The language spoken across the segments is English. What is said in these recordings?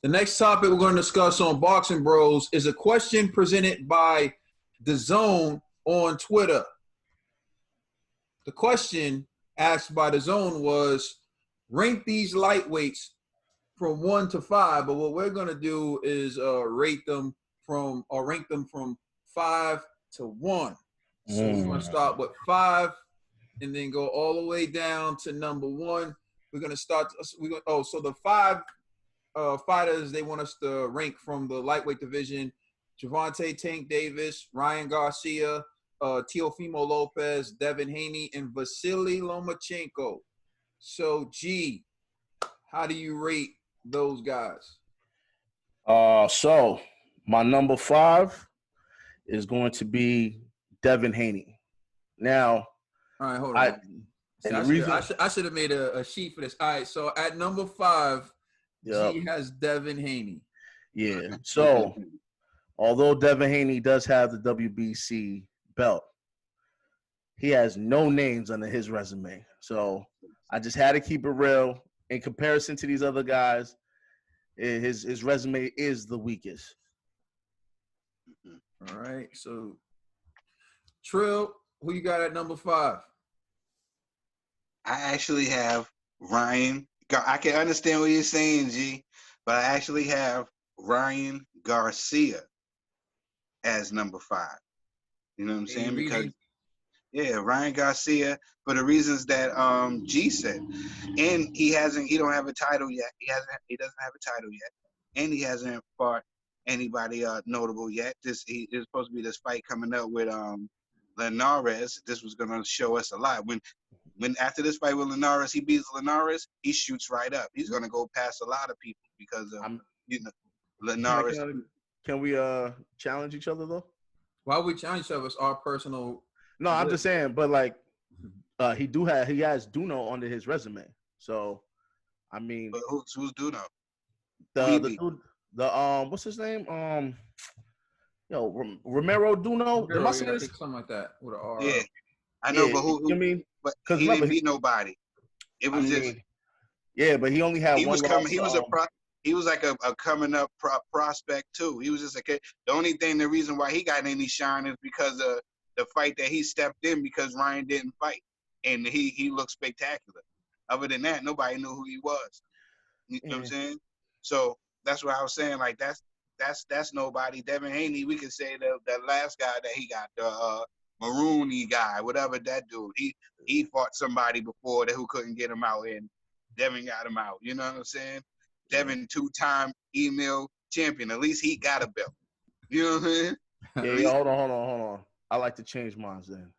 The next topic we're going to discuss on Boxing Bros is a question presented by Dazn on Twitter. The question asked by Dazn was, rank these lightweights from 1 to 5, but what we're going to do is rank them from 5 to 1. So we're going to start with 5 and then go all the way down to number 1. We're going to start so the 5 fighters they want us to rank from the lightweight division: Gervonta Tank Davis, Ryan Garcia, Teofimolopez, Devin Haney, and Vasily Lomachenko. So, G, how do you rate those guys? So my number 5 is going to be Devin Haney. Now, all right, hold on. I should have made a sheet for this. All right, so at number 5, G has Devin Haney. Yeah. So, although Devin Haney does have the WBC belt, he has no names under his resume. So, I just had to keep it real. In comparison to these other guys, his resume is the weakest. All right. So, Trill, who you got at number 5? I actually have Ryan. I can understand what you're saying, G, but I actually have Ryan Garcia as number 5. You know what I'm saying? Because Ryan Garcia, for the reasons that G said, and he don't have a title yet. He doesn't have a title yet, and he hasn't fought anybody notable yet. There's supposed to be this fight coming up with Linares. This was gonna show us a lot. When after this fight with Linares, he beats Linares, he shoots right up. He's gonna go past a lot of people because of Linares. Can we challenge each other though? Why we challenge each other? It's our personal. No, I'm just saying, but like, he has Duno under his resume. So, I mean, but who's Duno? The dude, what's his name? Romero Duno. Romero, something like that with an R. Yeah, I know, but who? I mean, but he didn't beat nobody. It was but he only had one. He was like a coming up prospect too. He was just like the reason why he got any shine is because of the fight that he stepped in because Ryan didn't fight, and he looked spectacular. Other than that, nobody knew who he was. You know what I'm saying? So that's what I was saying. Like that's nobody. Devin Haney, we could say that last guy that he got, the Maroony guy, whatever that dude. He fought somebody before who couldn't get him out, and Devin got him out. You know what I'm saying? Devin, 2-time email champion. At least he got a belt. You know what I'm saying? Yeah, hold on. I like to change mine then.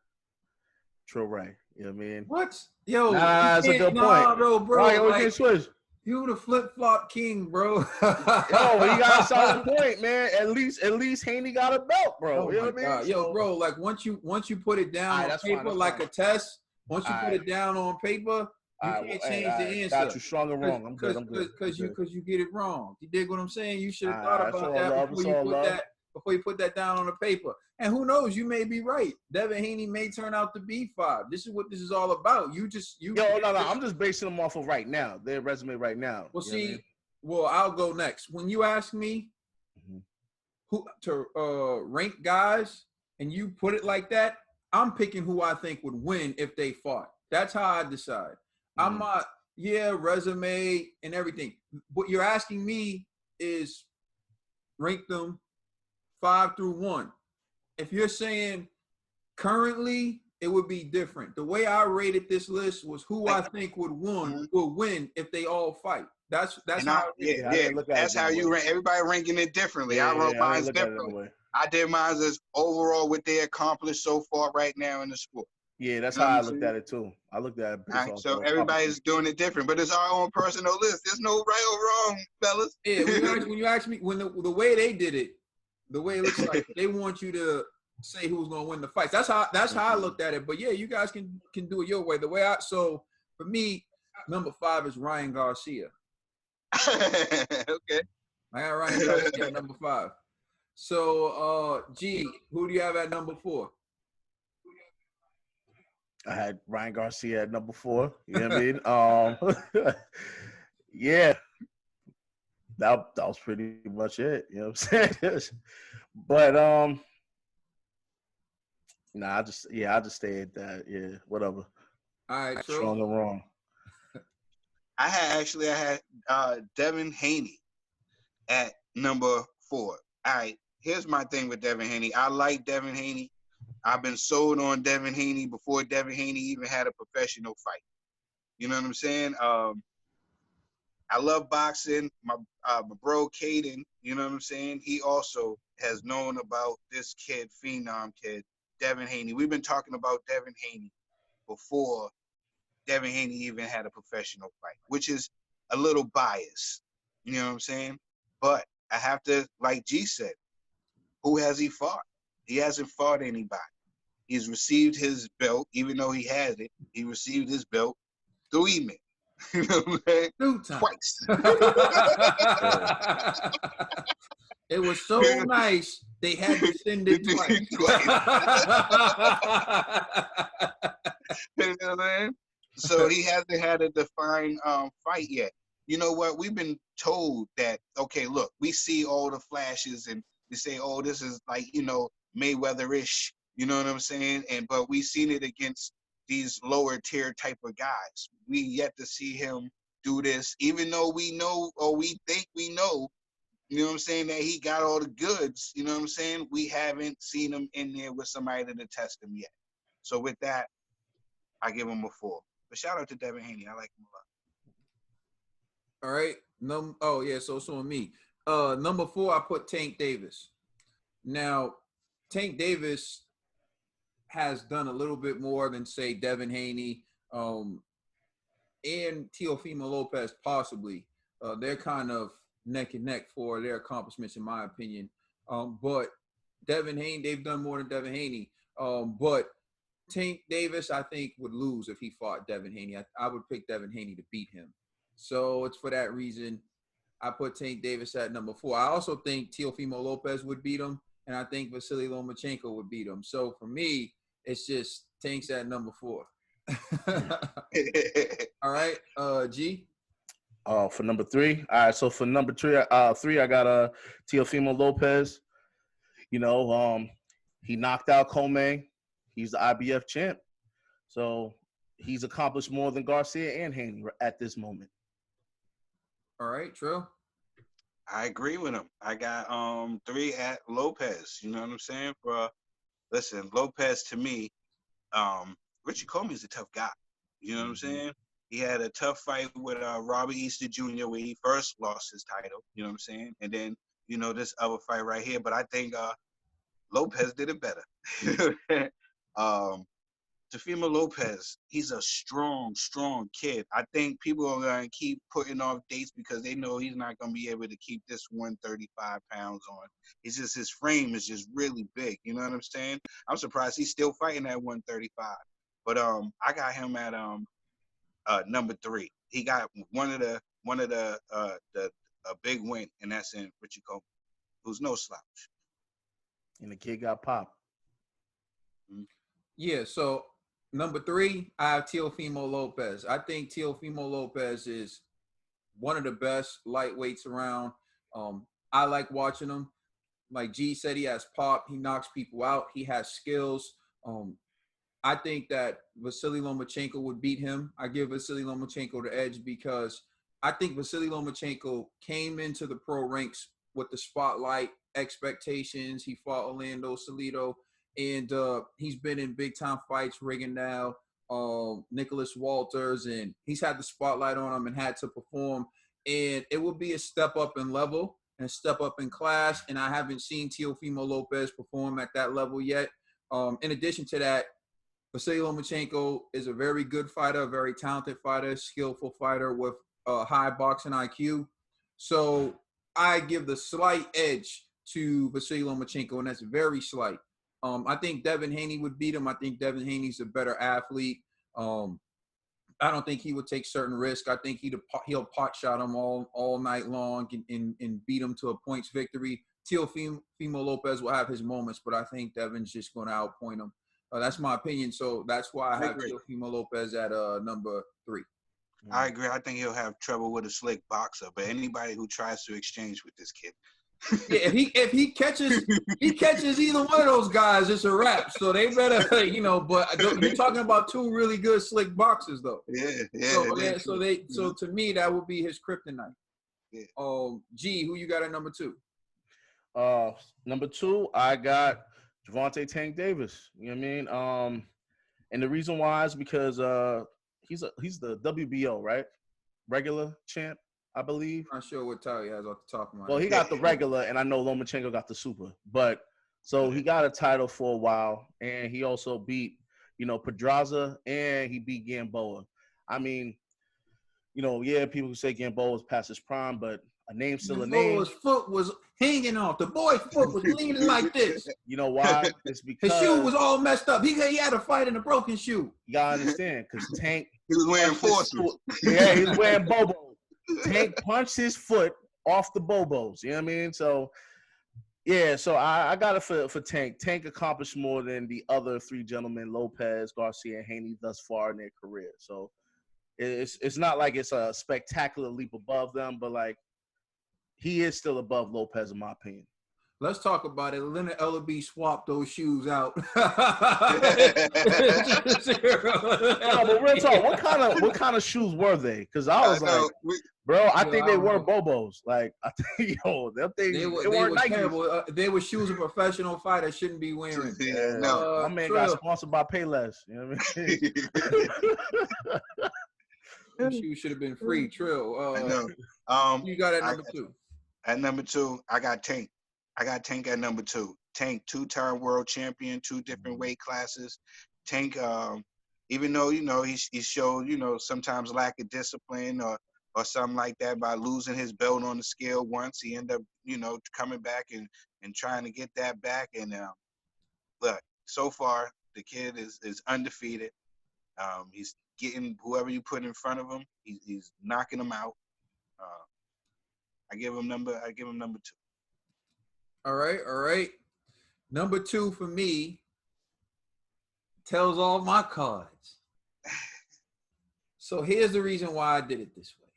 True, right? You know what I mean? What? Yo, that's a good point. Bro. Right, we can switch. You the flip-flop king, bro. Yo, you got a solid point, man. At least Haney got a belt, bro. Oh you know what I mean? Yo, bro, like once you put it down on paper like a test, once you put it down on paper, you can't change the answer. Got you strong and wrong. I'm good. Because you get it wrong. You dig what I'm saying? You should have thought about that before you put that down on the paper. And who knows? You may be right. Devin Haney may turn out to be 5. This is what this is all about. I'm just basing them off of right now, their resume right now. Well, Well, I'll go next. When you ask me who to rank guys, and you put it like that, I'm picking who I think would win if they fought. That's how I decide. I'm not, resume and everything. What you're asking me is rank them 5 through 1. If you're saying currently, it would be different. The way I rated this list was who I think would win if they all fight. That's how. That's how you rank. Everybody ranking it differently. I wrote mine differently. I did mine as overall what they accomplished so far right now in the sport. Yeah, that's how I looked at it too. I looked at it. So everybody's doing it different, but it's our own personal list. There's no right or wrong, fellas. Yeah, when you ask me, when the way they did it, the way it looks like they want you to say who's gonna win the fights. That's how I looked at it. But yeah, you guys can do it your way. So for me, number 5 is Ryan Garcia. Okay. I got Ryan Garcia at number 5. So G, who do you have at number 4? I had Ryan Garcia at number 4. You know what I mean? Yeah. that was pretty much it. You know what I'm saying? But nah, I just stay at that. Yeah, whatever. All right, true. Strong or wrong. I had Devin Haney at number 4. All right, here's my thing with Devin Haney. I like Devin Haney. I've been sold on Devin Haney before Devin Haney even had a professional fight. You know what I'm saying? I love boxing. My bro Caden, you know what I'm saying? He also has known about this kid, phenom kid, Devin Haney. We've been talking about Devin Haney before Devin Haney even had a professional fight, which is a little biased. You know what I'm saying? But I have to, like G said, who has he fought? He hasn't fought anybody. He's received his belt, even though he has it. He received his belt 3 men. You know what I'm saying? Twice. It was so nice they had to send it twice. You know what I mean? So he hasn't had a defined fight yet. You know what? We've been told that, okay, look, we see all the flashes and we say, oh, this is like, you know, Mayweather-ish. You know what I'm saying? But we've seen it against these lower tier type of guys. We yet to see him do this, even though we know, or we think we know, you know what I'm saying, that he got all the goods. You know what I'm saying? We haven't seen him in there with somebody to test him yet. So with that, I give him a 4. But shout out to Devin Haney. I like him a lot. All right. Oh yeah. So on me. Number 4, I put Tank Davis. Now, Tank Davis has done a little bit more than say Devin Haney and Teofimolopez possibly. They're kind of neck and neck for their accomplishments, in my opinion. But Devin Haney, they've done more than Devin Haney. But Tank Davis, I think, would lose if he fought Devin Haney. I would pick Devin Haney to beat him. So it's for that reason I put Tank Davis at number 4. I also think Teofimolopez would beat him, and I think Vasily Lomachenko would beat him. So for me, it's just Tank's at number 4. All right, G. For number 3. All right, so for number 3, I got Teofimolopez. You know, he knocked out Coleman. He's the IBF champ. So he's accomplished more than Garcia and Haney at this moment. All right, Trill. I agree with him. I got 3 at Lopez. You know what I'm saying? Listen, Lopez to me, Richard Coleman's a tough guy. You know what I'm saying? He had a tough fight with Robert Easter Jr. where he first lost his title. You know what I'm saying? And then, you know, this other fight right here. But I think Lopez did it better. Teofimolopez, he's a strong kid. I think people are going to keep putting off dates because they know he's not going to be able to keep this 135 pounds on. It's just his frame is just really big. You know what I'm saying? I'm surprised he's still fighting at 135. But I got him at number 3. He got one of the big win, and that's in Richard Coleman, who's no slouch. And the kid got popped. Yeah, so number 3, I have Teofimolopez. I think Teofimolopez is one of the best lightweights around. I like watching him. Like G said, he has pop. He knocks people out. He has skills. I think that Vasily Lomachenko would beat him. I give Vasily Lomachenko the edge because I think Vasily Lomachenko came into the pro ranks with the spotlight expectations. He fought Orlando Salido, and he's been in big-time fights, Rigondeaux, Nicholas Walters, and he's had the spotlight on him and had to perform. And it will be a step up in level and a step up in class, and I haven't seen Teofimolopez perform at that level yet. In addition to that, Vasily Lomachenko is a very good fighter, a very talented fighter, skillful fighter with a high boxing IQ. So I give the slight edge to Vasily Lomachenko, and that's very slight. I think Devin Haney would beat him. I think Devin Haney's a better athlete. I don't think he would take certain risks. I think he'll pot shot him all night long and beat him to a points victory. Teofimolopez will have his moments, but I think Devin's just going to outpoint him. That's my opinion. So that's why I have Teofimolopez at number 3. I agree. I think he'll have trouble with a slick boxer, but anybody who tries to exchange with this kid. Yeah, if he catches either one of those guys, it's a wrap. So they better, But you're talking about two really good slick boxers, though. Yeah. So to me, that would be his kryptonite. Yeah. G, who you got at number 2? Number 2, I got Gervonta Tank Davis. You know what I mean? And the reason why is because he's the WBO, right? Regular champ, I believe. I'm not sure what title he has off the top of my head. Well, he got the regular, and I know Lomachenko got the super. But so he got a title for a while, and he also beat, Pedraza, and he beat Gamboa. I mean, people say Gamboa was past his prime, but a name's still a name. Gamboa's foot was hanging off. The boy's foot was leaning like this. You know why? It's because his shoe was all messed up. He had to fight in a broken shoe. You gotta understand, because Tank he was wearing forces. Yeah, he was wearing Bobos. Tank punched his foot off the Bobos. You know what I mean? So yeah, so I got it for Tank. Tank accomplished more than the other 3 gentlemen, Lopez, Garcia, and Haney, thus far in their career. So it's not like it's a spectacular leap above them, but like he is still above Lopez in my opinion. Let's talk about it. Leonard Ellaby swapped those shoes out. No, but real talk, what kind of shoes were they? Because I was I think they were Bobos. Like, I think, them things, they weren't Nikes. They were shoes a professional fighter shouldn't be wearing. Yeah, my man got sponsored by Payless. You know what I mean? Them shoes should have been free. Trill. I know. You got at number 2. At number 2, I got Tank. I got Tank at number 2. Tank, 2-time world champion, 2 different weight classes. Tank, even though, he showed, sometimes lack of discipline or something like that by losing his belt on the scale once, he ended up, coming back and trying to get that back. And look, so far, the kid is undefeated. He's getting whoever you put in front of him, he's knocking them out. I give him number 2. All right. Number 2 for me tells all my cards. So here's the reason why I did it this way.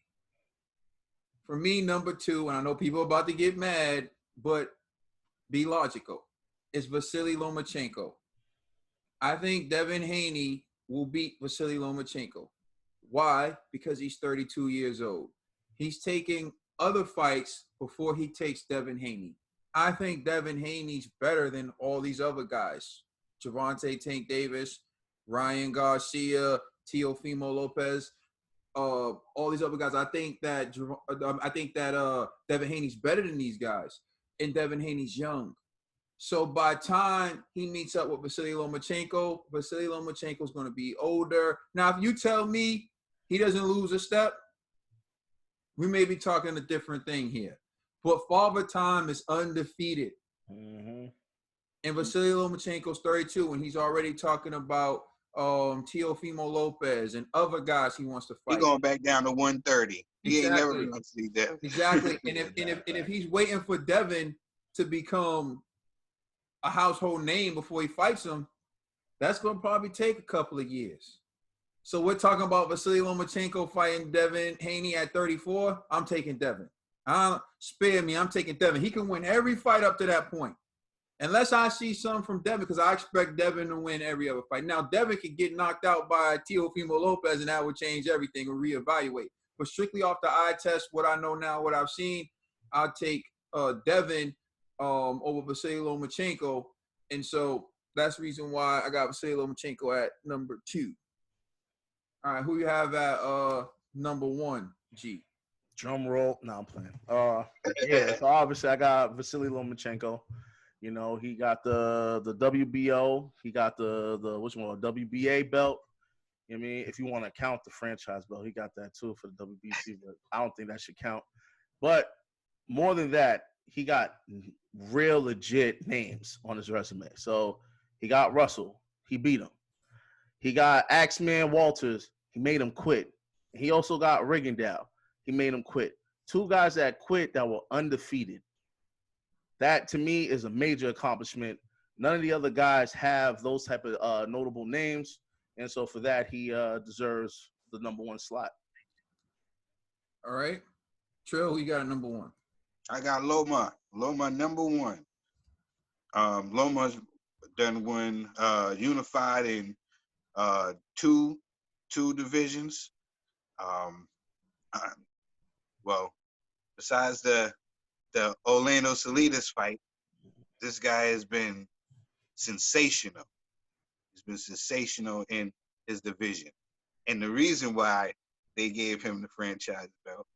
For me, number 2, and I know people are about to get mad, but be logical, is Vasily Lomachenko. I think Devin Haney will beat Vasily Lomachenko. Why? Because he's 32 years old. He's taking other fights before he takes Devin Haney. I think Devin Haney's better than all these other guys. Gervonta Tank Davis, Ryan Garcia, Teofimolopez, all these other guys. I think that Devin Haney's better than these guys, and Devin Haney's young. So by the time he meets up with Vasily Lomachenko is going to be older. Now, if you tell me he doesn't lose a step, we may be talking a different thing here. But Father Time is undefeated. Mm-hmm. And Vasily Lomachenko's 32, and he's already talking about Teofimolopez and other guys he wants to fight. He's going back down to 130. He ain't never going to see that. Exactly. And if he's waiting for Devin to become a household name before he fights him, that's going to probably take a couple of years. So we're talking about Vasily Lomachenko fighting Devin Haney at 34. I'm taking Devin. Spare me. I'm taking Devin. He can win every fight up to that point. Unless I see something from Devin, because I expect Devin to win every other fight. Now, Devin could get knocked out by Teofimolopez, and that would change everything and reevaluate. But strictly off the eye test, what I know now, what I've seen, I'll take Devin over Vasily Lomachenko. And so that's the reason why I got Vasily Lomachenko at number 2. All right, who you have at number 1, G? Drum roll. No, I'm playing. So obviously I got Vasily Lomachenko. You know, he got the WBO. He got the WBA belt. I mean, if you want to count the franchise belt, he got that too for the WBC, but I don't think that should count. But more than that, he got real legit names on his resume. So he got Russell. He beat him. He got Axeman Walters. He made him quit. He also got Rigondeaux. He made him quit. 2 guys that quit that were undefeated. That, to me, is a major accomplishment. None of the other guys have those type of notable names. And so for that, he deserves the number 1 slot. All right. Trill, who you got at number 1? I got Loma. Loma number 1. Loma's done won unified in two divisions. Well, besides the Orlando Salinas fight, this guy has been sensational. He's been sensational in his division. And the reason why they gave him the franchise belt,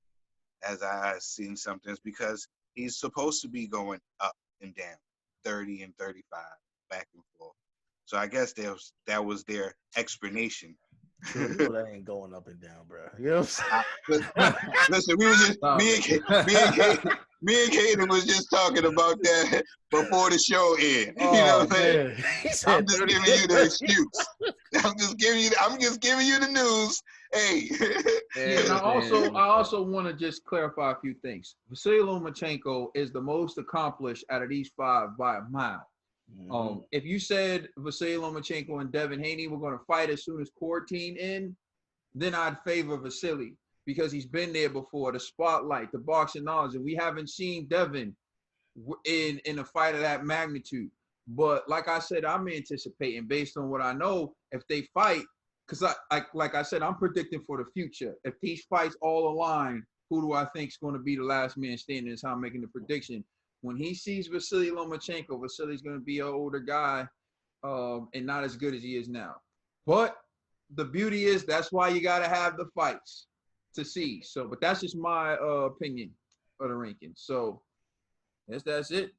as I seen something, is because he's supposed to be going up and down, 30 and 35, back and forth. So I guess that was their explanation. True, you know that ain't going up and down, bro. You know what I'm saying? Listen, we was just me and Kaden was just talking about that before the show ended. You know what I'm saying? I'm just giving you the excuse. I'm just giving you the news. Hey. And I also want to just clarify a few things. Vasily Lomachenko is the most accomplished out of these 5 by a mile. Mm-hmm. If you said Vasily Lomachenko and Devin Haney were going to fight as soon as quarantine in, then I'd favor Vasily because he's been there before, the spotlight, the boxing knowledge, and we haven't seen Devin in a fight of that magnitude. But like I said, I'm anticipating based on what I know, if they fight, because like I said, I'm predicting for the future. If these fights all align, who do I think is going to be the last man standing is how I'm making the prediction. When he sees Vasily Lomachenko, Vasily's going to be an older guy and not as good as he is now. But the beauty is that's why you got to have the fights to see. So, but that's just my opinion of the ranking. So, that's it.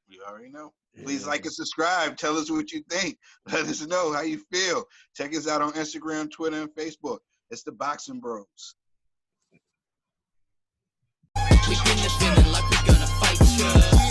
You already know. Please like and subscribe. Tell us what you think. Let us know how you feel. Check us out on Instagram, Twitter, and Facebook. It's the Boxing Bros. We been defending like we're gonna fight ya.